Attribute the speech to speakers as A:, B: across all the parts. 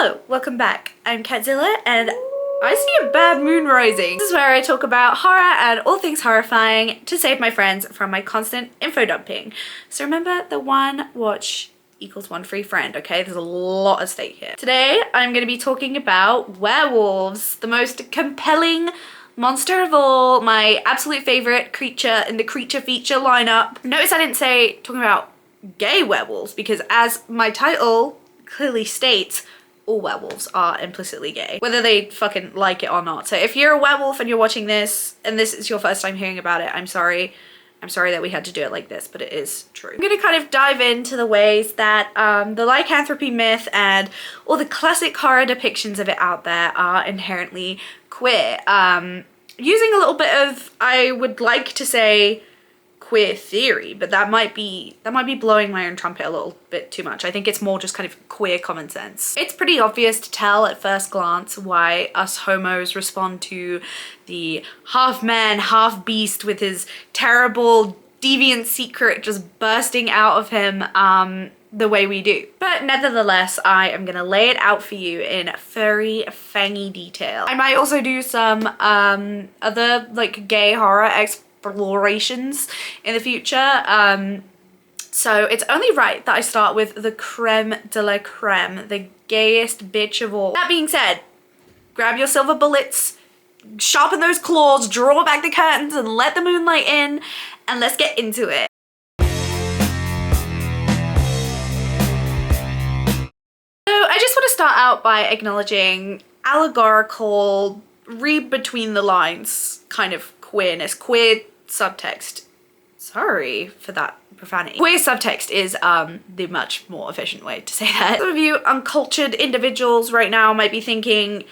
A: Hello, welcome back. I'm Catzilla and I see a bad moon rising. This is where I talk about horror and all things horrifying to save my friends from my constant info dumping. So remember, the one watch equals one free friend, okay? There's a lot at stake here. Today, I'm gonna be talking about werewolves, the most compelling monster of all, my absolute favorite creature in the creature feature lineup. Notice I didn't say talking about gay werewolves because as my title clearly states, all werewolves are implicitly gay, whether they fucking like it or not. So if you're a werewolf and you're watching this and this is your first time hearing about it, I'm sorry. I'm sorry that we had to do it like this, but it is true. I'm gonna kind of dive into the ways that the lycanthropy myth and all the classic horror depictions of it out there are inherently queer. Using a little bit of, I would like to say, queer theory, but that might be blowing my own trumpet a little bit too much. I think it's more just kind of queer common sense. It's pretty obvious to tell at first glance why us homos respond to the half man, half beast with his terrible deviant secret just bursting out of him the way we do. But nevertheless, I am gonna lay it out for you in furry, fangy detail. I might also do some other like gay horror explorations in the future. So it's only right that I start with the creme de la creme, the gayest bitch of all. That being said, grab your silver bullets, sharpen those claws, draw back the curtains and let the moonlight in, and let's get into it. I just want to start out by acknowledging allegorical, read between the lines kind of queerness, queer subtext. Sorry for that profanity. Queer subtext is the much more efficient way to say that. Some of you uncultured individuals right now might be thinking,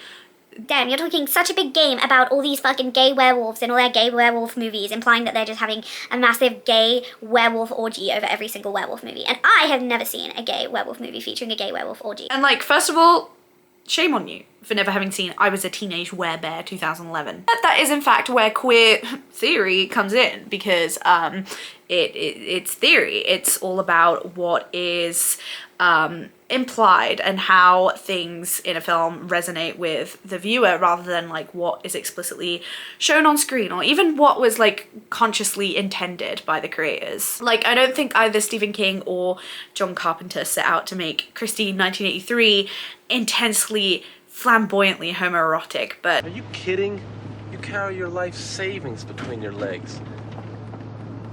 B: damn, you're talking such a big game about all these fucking gay werewolves and all their gay werewolf movies, implying that they're just having a massive gay werewolf orgy over every single werewolf movie. And I have never seen a gay werewolf movie featuring a gay werewolf orgy.
A: And like, first of all, shame on you for never having seen I Was a Teenage Werebear 2011. But that is in fact where queer theory comes in, because it's theory. It's all about what is implied and how things in a film resonate with the viewer rather than like what is explicitly shown on screen or even what was like consciously intended by the creators. Like, I don't think either Stephen King or John Carpenter set out to make Christine 1983 intensely flamboyantly homoerotic, but—
C: Are you kidding? You carry your life savings between your legs.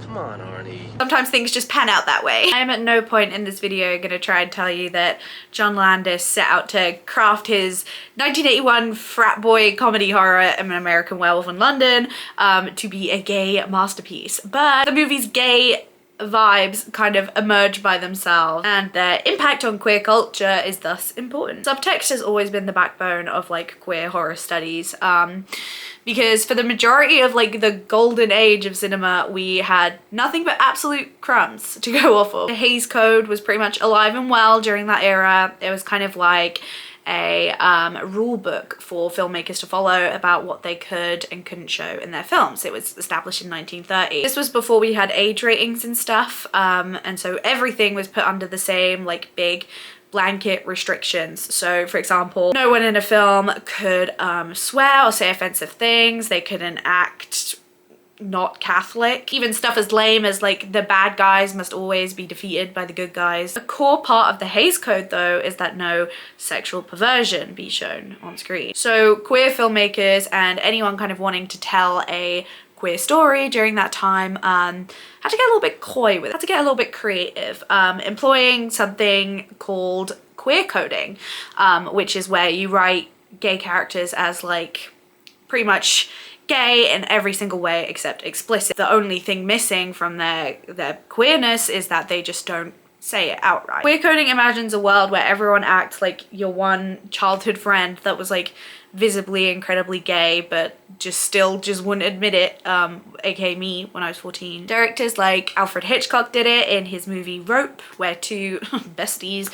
C: Come on, Arnie.
A: sometimes things just pan out that way. I am at no point in this video gonna try and tell you that John Landis set out to craft his 1981 frat boy comedy horror An American Werewolf in London to be a gay masterpiece, but the movie's gay vibes kind of emerge by themselves and their impact on queer culture is thus important. Subtext has always been the backbone of like queer horror studies because for the majority of like the golden age of cinema we had nothing but absolute crumbs to go off of. The Hays Code was pretty much alive and well during that era. It was kind of like a rule book for filmmakers to follow about what they could and couldn't show in their films. It was established in 1930. This was before we had age ratings and stuff, and so everything was put under the same like big blanket restrictions. So for example, no one in a film could swear or say offensive things. They couldn't act not Catholic. Even stuff as lame as like the bad guys must always be defeated by the good guys. A core part of the Hays Code though is that no sexual perversion be shown on screen. So queer filmmakers and anyone kind of wanting to tell a queer story during that time had to get a little bit coy with it, had to get a little bit creative, employing something called queer coding, which is where you write gay characters as like pretty much gay in every single way except explicit. The only thing missing from their queerness is that they just don't say it outright. Queer coding imagines a world where everyone acts like your one childhood friend that was like visibly incredibly gay but just wouldn't admit it, aka me when I was 14. Directors like Alfred Hitchcock did it in his movie Rope, where two besties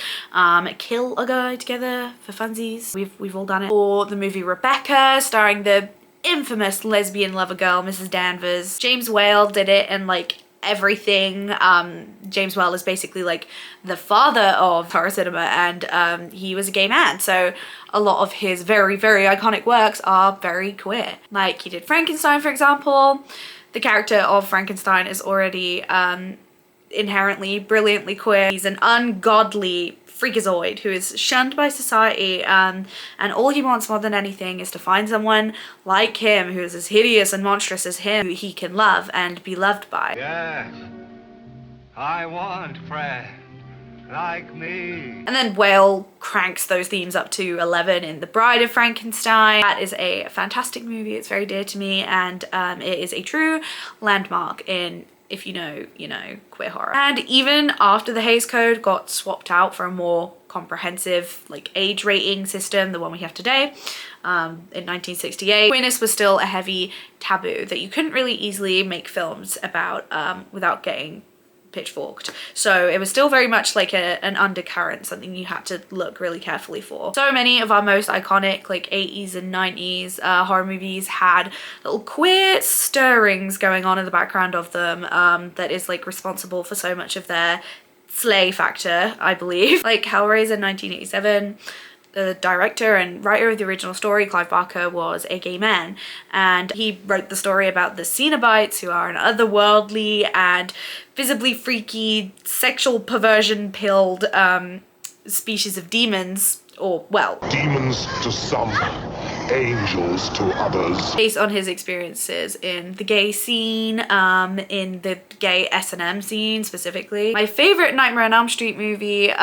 A: kill a guy together for funsies. We've all done it. Or the movie Rebecca, starring the infamous lesbian lover girl Mrs. Danvers. James Whale did it in like everything. James Whale is basically like the father of horror cinema, and he was a gay man, so a lot of his very, very iconic works are very queer. Like, he did Frankenstein, for example. The character of Frankenstein is already inherently brilliantly queer. He's an ungodly freakazoid who is shunned by society, and all he wants more than anything is to find someone like him who is as hideous and monstrous as him, who he can love and be loved by.
D: Yes, I want friend like me.
A: And then Whale cranks those themes up to 11 in The Bride of Frankenstein. That is a fantastic movie. It's very dear to me, and it is a true landmark in, if you know, queer horror. And even after the Hays Code got swapped out for a more comprehensive like age rating system, the one we have today, in 1968, queerness was still a heavy taboo that you couldn't really easily make films about without getting pitchforked. So it was still very much like an undercurrent, something you had to look really carefully for. So many of our most iconic like 80s and 90s horror movies had little queer stirrings going on in the background of them, that is like responsible for so much of their slay factor, I believe. Like Hellraiser 1987, the director and writer of the original story, Clive Barker, was a gay man, and he wrote the story about the Cenobites, who are an otherworldly and visibly freaky, sexual perversion-pilled species of demons, or, well,
E: demons to some, angels to others.
A: Based on his experiences in the gay scene, in the gay S&M scene specifically. My favorite Nightmare on Elm Street movie,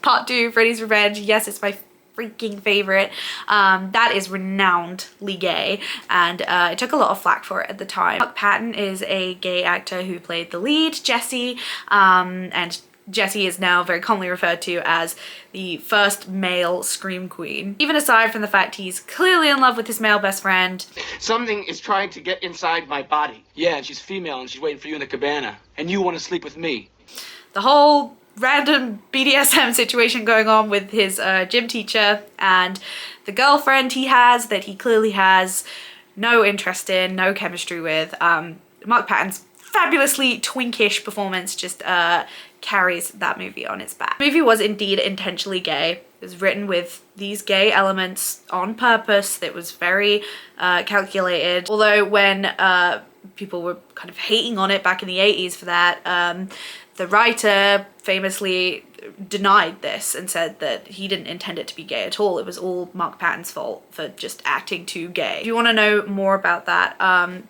A: Part 2, Freddy's Revenge, yes, it's my freaking favorite. That is renownedly gay, and it took a lot of flack for it at the time. Mark Patton is a gay actor who played the lead, Jesse, and Jesse is now very commonly referred to as the first male Scream Queen. Even aside from the fact he's clearly in love with his male best friend.
F: Something is trying to get inside my body. Yeah, and she's female and she's waiting for you in the cabana. And you want to sleep with me.
A: The whole random BDSM situation going on with his gym teacher and the girlfriend he has that he clearly has no interest in, no chemistry with. Mark Patton's fabulously twinkish performance just carries that movie on its back. The movie was indeed intentionally gay. It was written with these gay elements on purpose. It was very calculated. Although when people were kind of hating on it back in the 80s for that, the writer famously denied this and said that he didn't intend it to be gay at all. It was all Mark Patton's fault for just acting too gay. If you want to know more about that,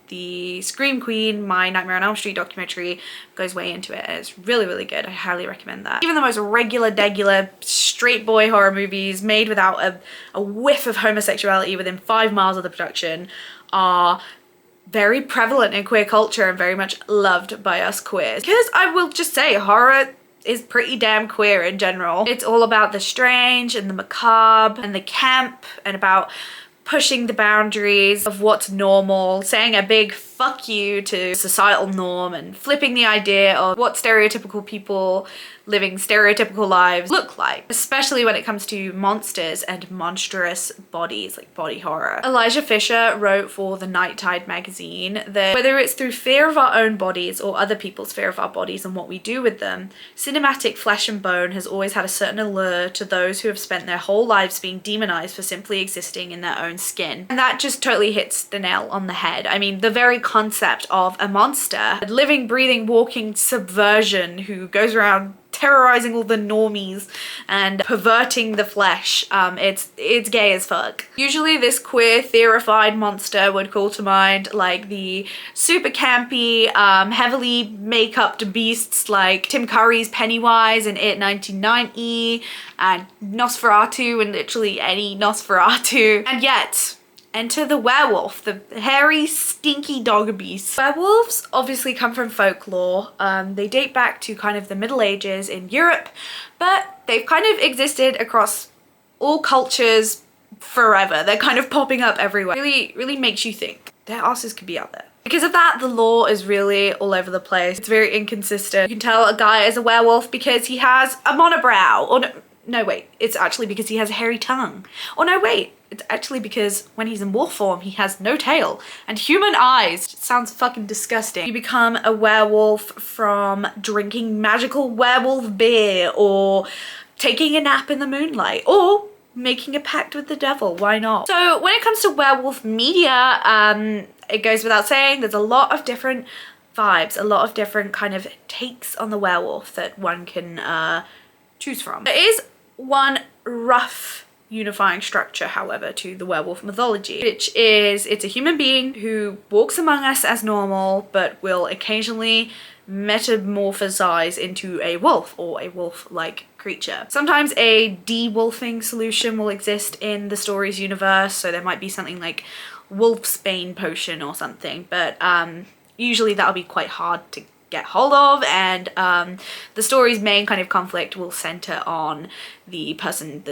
A: the Scream Queen, my Nightmare on Elm Street documentary, goes way into it, and it's really, really good. I highly recommend that. Even the most regular, straight boy horror movies made without a whiff of homosexuality within 5 miles of the production are very prevalent in queer culture and very much loved by us queers. Because I will just say, horror is pretty damn queer in general. It's all about the strange and the macabre and the camp, and about pushing the boundaries of what's normal, saying a big fuck you to societal norm, and flipping the idea of what stereotypical people living stereotypical lives look like, especially when it comes to monsters and monstrous bodies, like body horror. Elijah Fisher wrote for the Night Tide magazine that whether it's through fear of our own bodies or other people's fear of our bodies and what we do with them, cinematic flesh and bone has always had a certain allure to those who have spent their whole lives being demonized for simply existing in their own skin. And that just totally hits the nail on the head. I mean, the very concept of a monster, a living, breathing, walking subversion who goes around terrorizing all the normies and perverting the flesh. It's gay as fuck. Usually this queer theorified monster would call to mind like the super campy, heavily make-upped beasts like Tim Curry's Pennywise in It 1990 and Nosferatu and literally any Nosferatu. And yet, enter the werewolf, the hairy, stinky dog beast. Werewolves obviously come from folklore. They date back to kind of the Middle Ages in Europe, but they've kind of existed across all cultures forever. They're kind of popping up everywhere. Really makes you think their asses could be out there. Because of that, the lore is really all over the place. It's very inconsistent. You can tell a guy is a werewolf because he has a monobrow, or no wait, it's actually because he has a hairy tongue. Or no wait, it's actually because when he's in wolf form he has no tail and human eyes. It sounds fucking disgusting. You become a werewolf from drinking magical werewolf beer, or taking a nap in the moonlight, or making a pact with the devil. Why not? So when it comes to werewolf media, it goes without saying there's a lot of different vibes, a lot of different kind of takes on the werewolf that one can choose from. There is one rough unifying structure, however, to the werewolf mythology, which is it's a human being who walks among us as normal but will occasionally metamorphosize into a wolf or a wolf-like creature. Sometimes a de-wolfing solution will exist in the story's universe, so there might be something like wolfsbane potion or something, but usually that'll be quite hard to get hold of, and the story's main kind of conflict will center on the person,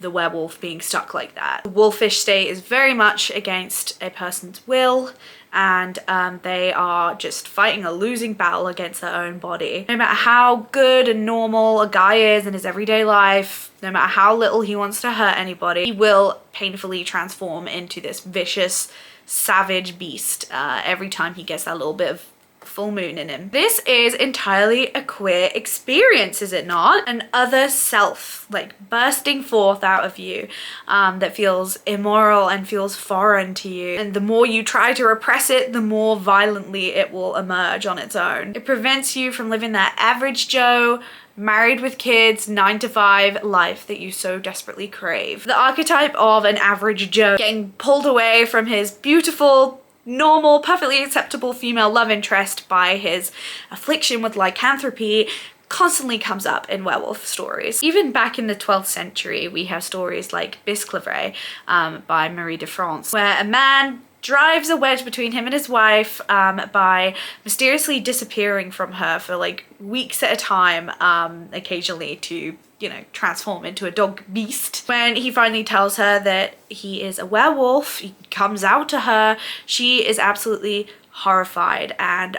A: the werewolf being stuck like that. The wolfish state is very much against a person's will, and they are just fighting a losing battle against their own body. No matter how good and normal a guy is in his everyday life, no matter how little he wants to hurt anybody, he will painfully transform into this vicious, savage beast every time he gets that little bit of full moon in him. This is entirely a queer experience, is it not? An other self, like bursting forth out of you, that feels immoral and feels foreign to you. And the more you try to repress it, the more violently it will emerge on its own. It prevents you from living that average Joe, married with kids, 9-to-5 life that you so desperately crave. The archetype of an average Joe getting pulled away from his beautiful, normal, perfectly acceptable female love interest by his affliction with lycanthropy constantly comes up in werewolf stories. Even back in the 12th century, we have stories like Bisclavret by Marie de France, where a man drives a wedge between him and his wife by mysteriously disappearing from her for like weeks at a time, occasionally to, you know, transform into a dog beast. When he finally tells her that he is a werewolf, he comes out to her, she is absolutely horrified and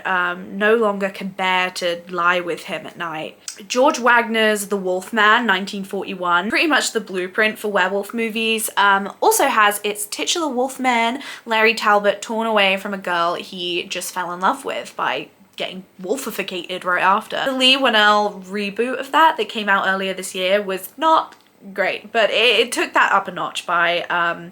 A: no longer can bear to lie with him at night. George Wagner's The Wolfman, 1941, pretty much the blueprint for werewolf movies, also has its titular wolfman, Larry Talbot, torn away from a girl he just fell in love with by getting wolfificated right after. The Lee Whannell reboot of that came out earlier this year was not great, but it took that up a notch by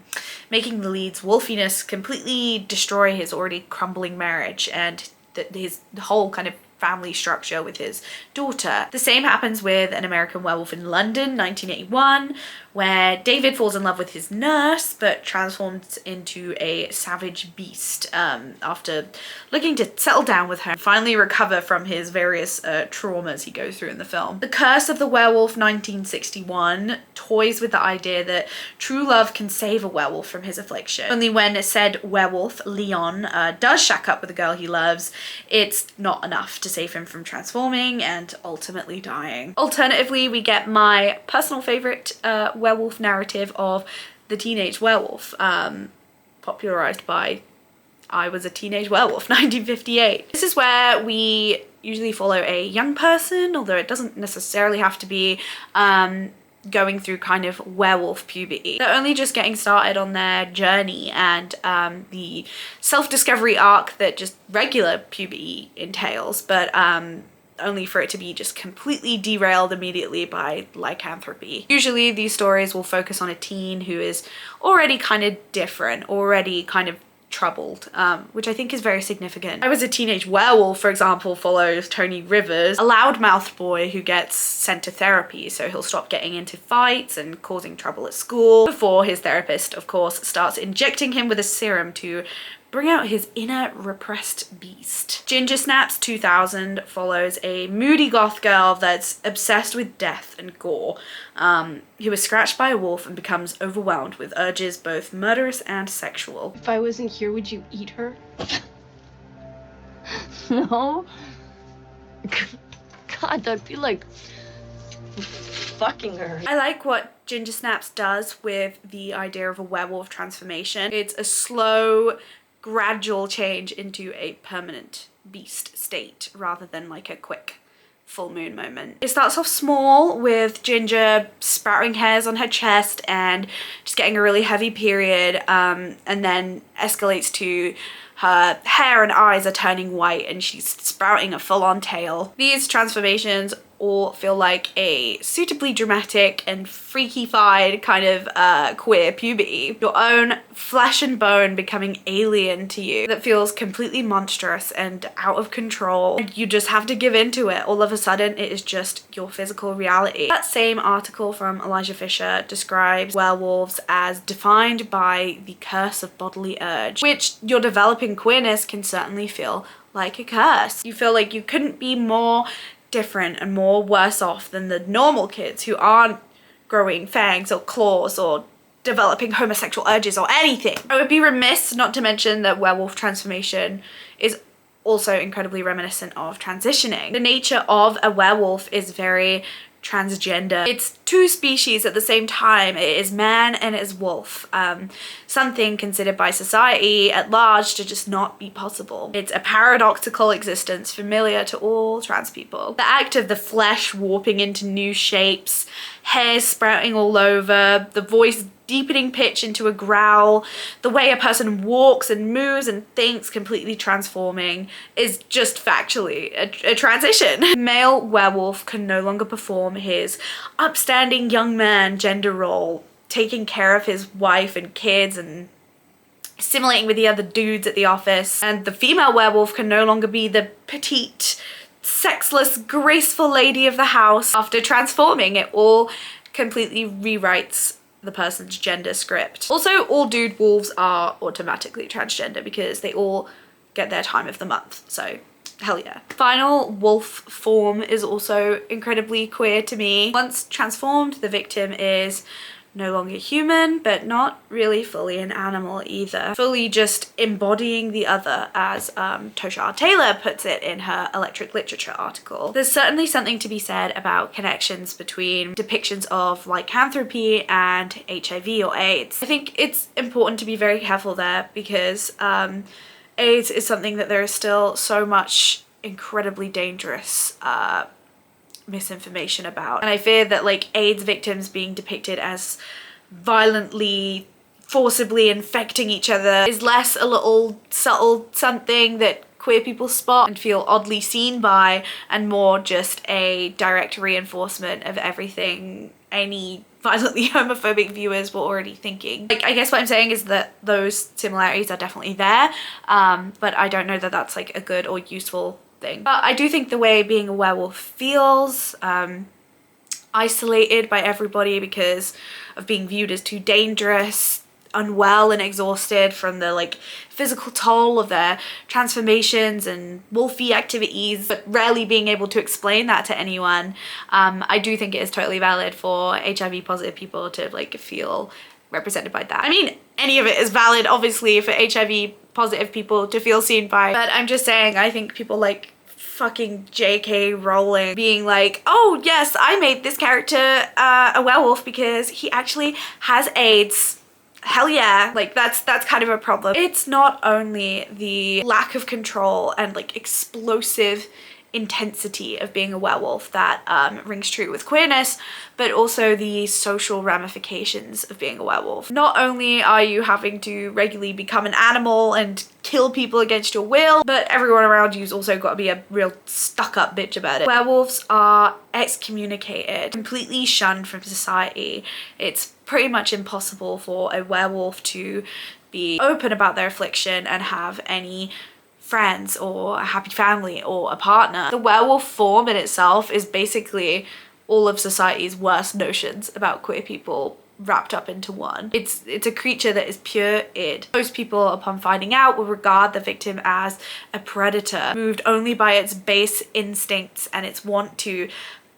A: making the lead's wolfiness completely destroy his already crumbling marriage and his whole kind of family structure with his daughter. The same happens with An American Werewolf in London, 1981, where David falls in love with his nurse but transforms into a savage beast after looking to settle down with her and finally recover from his various traumas he goes through in the film. The Curse of the Werewolf, 1961, toys with the idea that true love can save a werewolf from his affliction. Only when said werewolf, Leon, does shack up with a girl he loves, it's not enough to save him from transforming and ultimately dying. Alternatively, we get my personal favorite werewolf narrative of the teenage werewolf, popularized by I Was a Teenage Werewolf, 1958. This is where we usually follow a young person, although it doesn't necessarily have to be going through kind of werewolf puberty. They're only just getting started on their journey and the self-discovery arc that just regular puberty entails, but only for it to be just completely derailed immediately by lycanthropy. Usually these stories will focus on a teen who is already kind of different, already kind of troubled, which I think is very significant. I Was a Teenage Werewolf, for example, follows Tony Rivers, a loudmouthed boy who gets sent to therapy so he'll stop getting into fights and causing trouble at school, before his therapist, of course, starts injecting him with a serum to bring out his inner repressed beast. Ginger Snaps, 2000, follows a moody goth girl that's obsessed with death and gore, who is scratched by a wolf and becomes overwhelmed with urges both murderous and sexual.
G: If I wasn't here, would you eat her? No. God, that'd be like fucking her.
A: I like what Ginger Snaps does with the idea of a werewolf transformation. It's a slow, gradual change into a permanent beast state rather than like a quick full moon moment. It starts off small with Ginger sprouting hairs on her chest and just getting a really heavy period, and then escalates to her hair and eyes are turning white and she's sprouting a full-on tail. These transformations all feel like a suitably dramatic and freaky-fied kind of queer puberty. Your own flesh and bone becoming alien to you that feels completely monstrous and out of control. And you just have to give into it. All of a sudden, it is just your physical reality. That same article from Elijah Fisher describes werewolves as defined by the curse of bodily urge, which your developing queerness can certainly feel like a curse. You feel like you couldn't be more different and more worse off than the normal kids who aren't growing fangs or claws or developing homosexual urges or anything. I would be remiss not to mention that werewolf transformation is also incredibly reminiscent of transitioning. The nature of a werewolf is very transgender. It's two species at the same time. It is man and it is wolf. Something considered by society at large to just not be possible. It's a paradoxical existence familiar to all trans people. The act of the flesh warping into new shapes, hair sprouting all over, the voice deepening pitch into a growl, the way a person walks and moves and thinks completely transforming is just factually a transition. Male werewolf can no longer perform his upstanding young man gender role, taking care of his wife and kids and assimilating with the other dudes at the office. And the female werewolf can no longer be the petite, sexless, graceful lady of the house. After transforming, it all completely rewrites the person's gender script. Also, all dude wolves are automatically transgender because they all get their time of the month, so hell yeah. Final wolf form is also incredibly queer to me. Once transformed, the victim is no longer human, but not really fully an animal either. Fully just embodying the other, as Tosha R. Taylor puts it in her Electric Literature article. There's certainly something to be said about connections between depictions of lycanthropy and HIV or AIDS. I think it's important to be very careful there because AIDS is something that there is still so much incredibly dangerous misinformation about, and I fear that like AIDS victims being depicted as violently forcibly infecting each other is less a little subtle something that queer people spot and feel oddly seen by, and more just a direct reinforcement of everything any violently homophobic viewers were already thinking. Like, I guess what I'm saying is that those similarities are definitely there, but I don't know that that's like a good or useful thing. But I do think the way being a werewolf feels isolated by everybody because of being viewed as too dangerous, unwell and exhausted from the like physical toll of their transformations and wolfy activities, but rarely being able to explain that to anyone. I do think it is totally valid for HIV positive people to like feel represented by that. I mean, any of it is valid obviously for HIV positive people to feel seen by, but I'm just saying I think people like fucking J.K. Rowling being like, oh yes, I made this character a werewolf because he actually has AIDS. Hell yeah, like that's kind of a problem. It's not only the lack of control and like explosive intensity of being a werewolf that rings true with queerness, but also the social ramifications of being a werewolf. Not only are you having to regularly become an animal and kill people against your will, but everyone around you's also got to be a real stuck-up bitch about it. Werewolves are excommunicated, completely shunned from society. It's pretty much impossible for a werewolf to be open about their affliction and have any friends or a happy family or a partner. The werewolf form in itself is basically all of society's worst notions about queer people wrapped up into one. It's a creature that is pure id. Most people, upon finding out, will regard the victim as a predator, moved only by its base instincts and its want to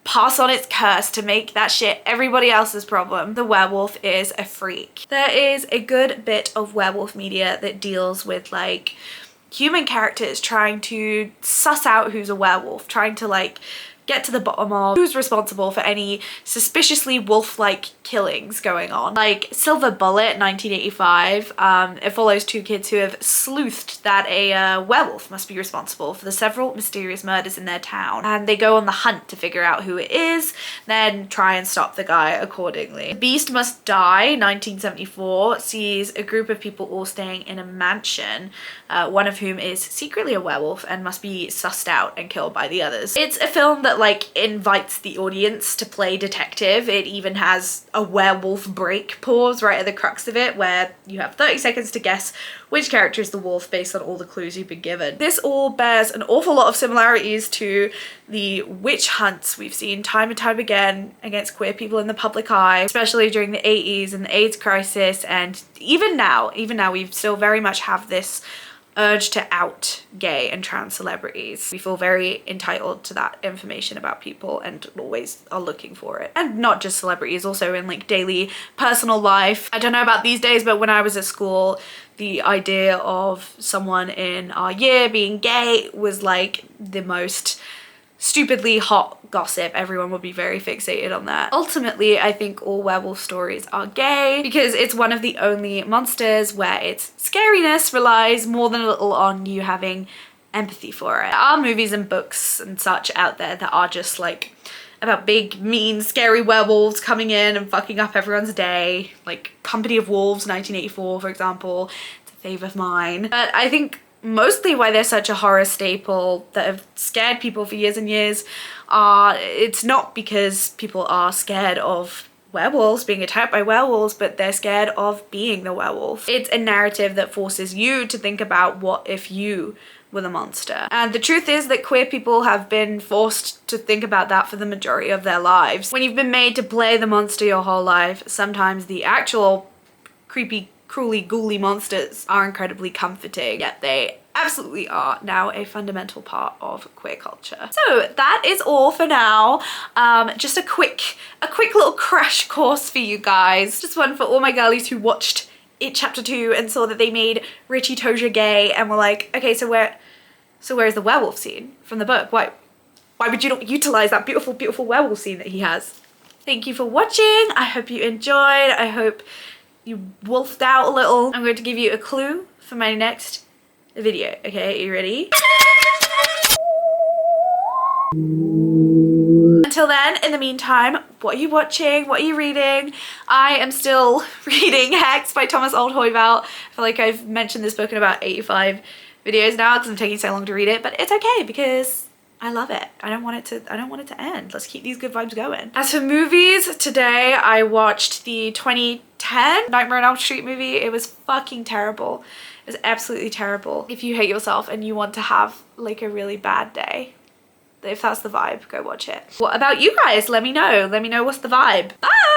A: pass on its curse to make that shit everybody else's problem. The werewolf is a freak. There is a good bit of werewolf media that deals with like human characters trying to suss out who's a werewolf, trying to like get to the bottom of who's responsible for any suspiciously wolf-like killings going on. Like Silver Bullet, 1985, it follows two kids who have sleuthed that a werewolf must be responsible for the several mysterious murders in their town, and they go on the hunt to figure out who it is, then try and stop the guy accordingly. The Beast Must Die, 1974, sees a group of people all staying in a mansion, one of whom is secretly a werewolf and must be sussed out and killed by the others. It's a film that like invites the audience to play detective. It even has a werewolf break pause right at the crux of it, where you have 30 seconds to guess which character is the wolf based on all the clues you've been given. This all bears an awful lot of similarities to the witch hunts we've seen time and time again against queer people in the public eye, especially during the 80s and the AIDS crisis, and even now we still very much have this urge to out gay and trans celebrities. We feel very entitled to that information about people and always are looking for it. And not just celebrities, also in like daily personal life. I don't know about these days, but when I was at school, the idea of someone in our year being gay was like the most stupidly hot gossip. Everyone would be very fixated on that. Ultimately, I think all werewolf stories are gay because it's one of the only monsters where its scariness relies more than a little on you having empathy for it. There are movies and books and such out there that are just like about big, mean, scary werewolves coming in and fucking up everyone's day. Like Company of Wolves, 1984, for example. It's a fave of mine. But I think mostly why they're such a horror staple that have scared people for years and years it's not because people are scared of werewolves, being attacked by werewolves, but they're scared of being the werewolf. It's a narrative that forces you to think about what if you were the monster. And the truth is that queer people have been forced to think about that for the majority of their lives. When you've been made to play the monster your whole life, sometimes the actual creepy, cruelly ghouly monsters are incredibly comforting, yet they absolutely are now a fundamental part of queer culture. So that is all for now. Just a quick little crash course for you guys. Just one for all my girlies who watched It Chapter 2 and saw that they made Richie Tozier gay and were like, okay, so where's the werewolf scene from the book? Why would you not utilize that beautiful, beautiful werewolf scene that he has? Thank you for watching. I hope you enjoyed. I hope you wolfed out a little. I'm going to give you a clue for my next video. Okay, are you ready? Until then, in the meantime, what are you watching? What are you reading? I am still reading Hex by Thomas Oldhoyvelt. I feel like I've mentioned this book in about 85 videos now because I'm taking so long to read it, but it's okay because I love it. I don't want it to end. Let's keep these good vibes going. As for movies, today I watched the 2010 Nightmare on Elm Street movie. It was fucking terrible. It was absolutely terrible. If you hate yourself and you want to have like a really bad day, if that's the vibe, go watch it. What about you guys? Let me know. Let me know what's the vibe. Bye!